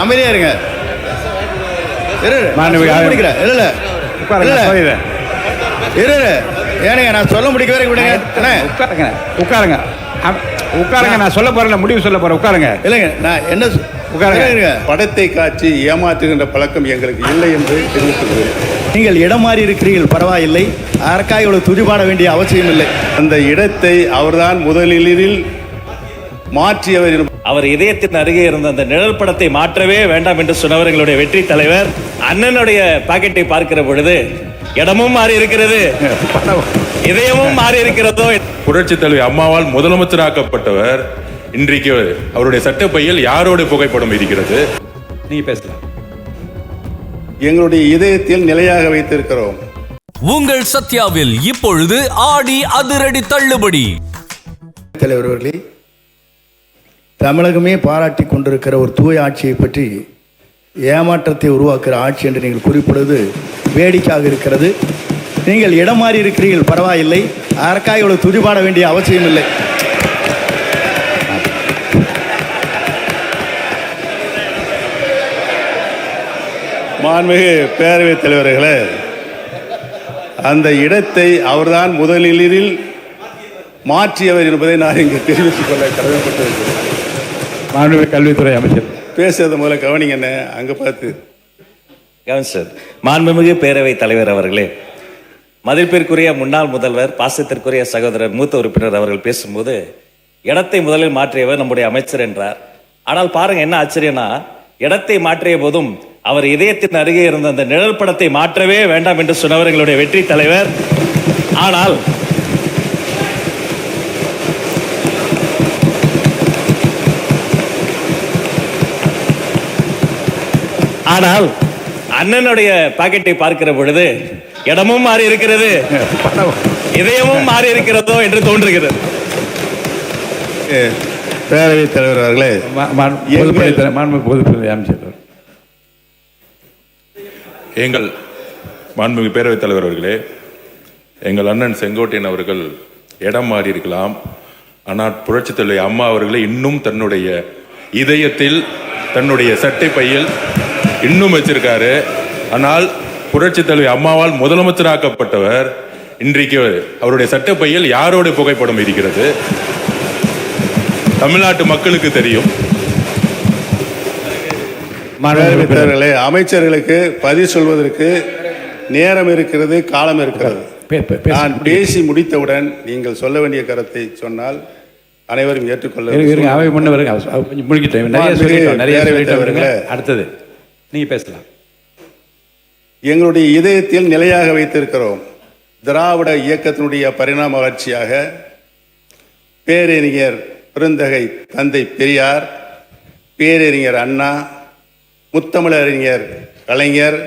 அமைதியா இருங்க. ஏனுங்க நான் சொல்ல முடிக்க வரைக்கும் விடுங்க. உட்காருங்க உட்காருங்க. நான் சொல்ல போறேன், முடிவு சொல்ல போறேன். உட்காருங்க. இல்லைங்க நான் என்ன உட்காருங்க. படத்தை காட்சி ஏமாற்றுகின்ற பழக்கம் எங்களுக்கு இல்லை என்று தெரிவித்துள்ளேன். நீங்கள் இடம் மாறி இருக்கிறீர்கள், பரவாயில்லை. அதற்காக இவ்வளவு துதிபாட வேண்டிய அவசியம் இல்லை. அந்த இடத்தை அவர்தான் முதலில் மாற்றியவர். அவர் இதயத்தின் அருகே இருந்த அந்த நிழல் படத்தை மாற்றவே வேண்டாம் என்று சொன்னவர் எங்களுடைய வெற்றி தலைவர். அண்ணனுடைய பாக்கெட்டை பார்க்கிற பொழுது இடமும் மாறி இருக்கிறது, இதயமும் மாறி இருக்கிறதோ. புரட்சி தலைவி அம்மாவால் முதலமைச்சராக்கப்பட்டவர் இன்றைக்கு அவருடைய சட்டப்பையில் யாரோட புகைப்படம் இருக்கிறது? நீங்க பேசலாம். எங்களுடைய இதயத்தில் நிலையாக வைத்திருக்கிறோம். உங்கள் சத்யாவில் இப்பொழுது ஆடி அதிரடி தள்ளுபடி. தலைவர் அவர்களே, தமிழகமே பாராட்டி கொண்டிருக்கிற ஒரு தூய ஆட்சியை பற்றி ஏமாற்றத்தை உருவாக்குற ஆட்சி என்று நீங்கள் குறிப்பிடுவது வேடிக்கையாக இருக்கிறது. நீங்கள் இடம் மாறி இருக்கிறீர்கள், பரவாயில்லை. அதற்காக இவ்வளவு துதிபாட வேண்டிய அவசியம் இல்லை. மாண்புமிகு பேரவைத் தலைவர்களே, அந்த இடத்தை அவர்தான் முதலில் மாற்றியவர் என்பதை நான் இங்கு தெரிவித்துக் கொள்ள கடமைப்பட்டிருக்கிறேன். மாண்புமிகு கல்வித்துறை அமைச்சர் பேசுறது முதல்ல கவனிங்க. என்ன அங்க பார்த்து சார். மாண்புமிகு பேரவைத் தலைவர் அவர்களே, மதிப்பிற்குரிய முன்னாள் முதல்வர், பாசத்திற்குரிய சகோதரர் மூத்த உறுப்பினர் அவர்கள் பேசும்போது இடத்தை முதலில் மாற்றியவர் நம்முடைய அமைச்சர் என்றார். ஆனால் பாருங்க என்ன ஆச்சரியம்னா, இடத்தை மாற்றிய போதும் அவர் இதயத்தின் அருகே இருந்த அந்த நிழல் படத்தை மாற்றவே வேண்டாம் என்று சொன்னவர் எங்களுடைய வெற்றி தலைவர். ஆனால் அண்ணனுடைய பாக்கெட்டை பார்க்கிற பொழுது இடமும் மாறி இருக்கிறது, இதயமும் மாறி இருக்கிறதோ என்று தோன்றுகிறது. பேரவைத் தலைவர் அவர்களே, பொதுப்பணித்துறை அமைச்சர், எங்கள் மாண்புமிகு பேரவைத் தலைவர் அவர்களே, எங்கள் அண்ணன் செங்கோட்டையன் அவர்கள் இடம் மாறி இருக்கலாம். ஆனால் புரட்சி தலைவி அம்மா அவர்களை இன்னும் தன்னுடைய இதயத்தில், தன்னுடைய சட்டை பையில் இன்னும் வச்சிருக்காரு. ஆனால் புரட்சி தலைவி அம்மாவால் முதலமைச்சராக்கப்பட்டவர் இன்றைக்கு அவருடைய சட்டப்பையில் யாரோட புகைப்படம் இருக்கிறது? தமிழ்நாட்டு மக்களுக்கு தெரியும். மாணவர்களே, அமைச்சர்களுக்கு பதில் சொல்வதற்கு நேரம் இருக்கிறது, காலம் இருக்கிறது. நான் பேசி முடித்தவுடன் நீங்கள் சொல்ல வேண்டிய கருத்தை சொன்னால் அனைவரும் ஏற்றுக்கொள்ள. அடுத்தது நீங்க பேசலாம். எங்களுடைய இதயத்தில் நிலையாக வைத்திருக்கிறோம். திராவிட இயக்கத்தினுடைய பரிணாம வளர்ச்சியாக பேரறிஞர் பெருந்தகை தந்தை பெரியார், பேரறிஞர் அண்ணா, முத்தமிழறிஞர் கலைஞர்,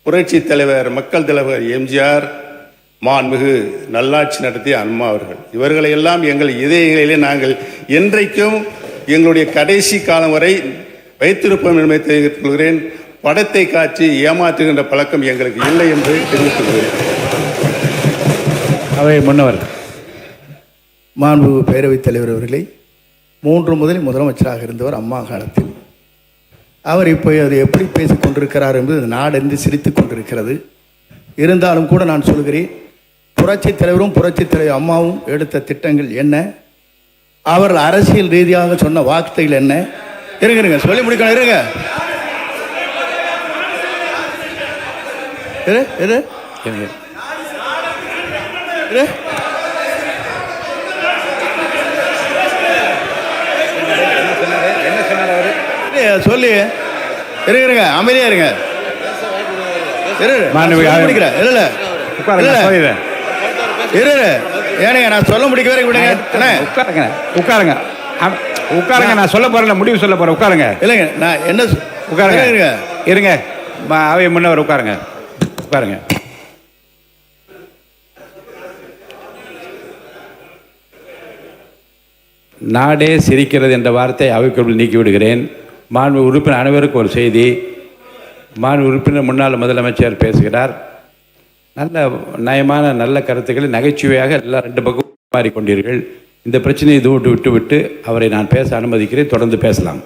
புரட்சி தலைவர் மக்கள் தலைவர் எம்ஜிஆர், மாண்புமிகு நல்லாட்சி நடத்திய அம்மா அவர்கள், இவர்களை எல்லாம் எங்கள் இதயங்களிலே நாங்கள் என்றைக்கும் எங்களுடைய கடைசி காலம் வரை வைத்திருப்போம் என்பதை தெரிவித்துக் கொள்கிறேன். படத்தை காட்சி ஏமாற்றுகின்ற பழக்கம் எங்களுக்கு இல்லை என்று தெரிவித்துக் கொள்கிறேன். அவை முன்னவர் மாண்புமிகு பேரவைத் தலைவர் அவர்களை, 3 முதலில் முதலமைச்சராக இருந்தவர் அம்மா காலத்தில். அவர் இப்போ அது எப்படி பேசிக் கொண்டிருக்கிறார் என்பது நாடென்று சிரித்துக் கொண்டிருக்கிறது. இருந்தாலும் கூட நான் சொல்கிறேன், புரட்சி தலைவரும் புரட்சி தலைவர் அம்மாவும் எடுத்த திட்டங்கள் என்ன, அவர்கள் அரசியல் ரீதியாக சொன்ன வார்த்தைகள் என்ன? இருங்க சொல்லி முடிக்கணும். இருங்க சொல்லி இருங்க, அமைதியா இருங்க. ஏனுங்க நான் சொல்ல முடிக்க வரைக்கும் விடுங்க. உட்காருங்க உட்காருங்க. நான் சொல்ல போறேன், முடிவு சொல்ல போறேன். உட்காருங்க. இல்லைங்க நான் என்ன உட்காருங்க. இருங்க அவை முன்னவர் உட்காருங்க. உட்காருங்க. நாடே சிரிக்கிறது என்ற வார்த்தை அவைக்குள் நீக்கி விடுகிறேன். மாண்பு உறுப்பினர் அனைவருக்கும் ஒரு செய்தி. மாண்பு உறுப்பினர் முன்னாள் முதலமைச்சர் பேசுகிறார். நல்ல நயமான நல்ல கருத்துக்களை நகைச்சுவையாக எல்லாம் 2 பக்கம் மாறிக்கொண்டீர்கள். இந்த பிரச்சனையை விட்டு அவரை நான் பேச அனுமதிக்கிறேன். தொடர்ந்து பேசலாம்.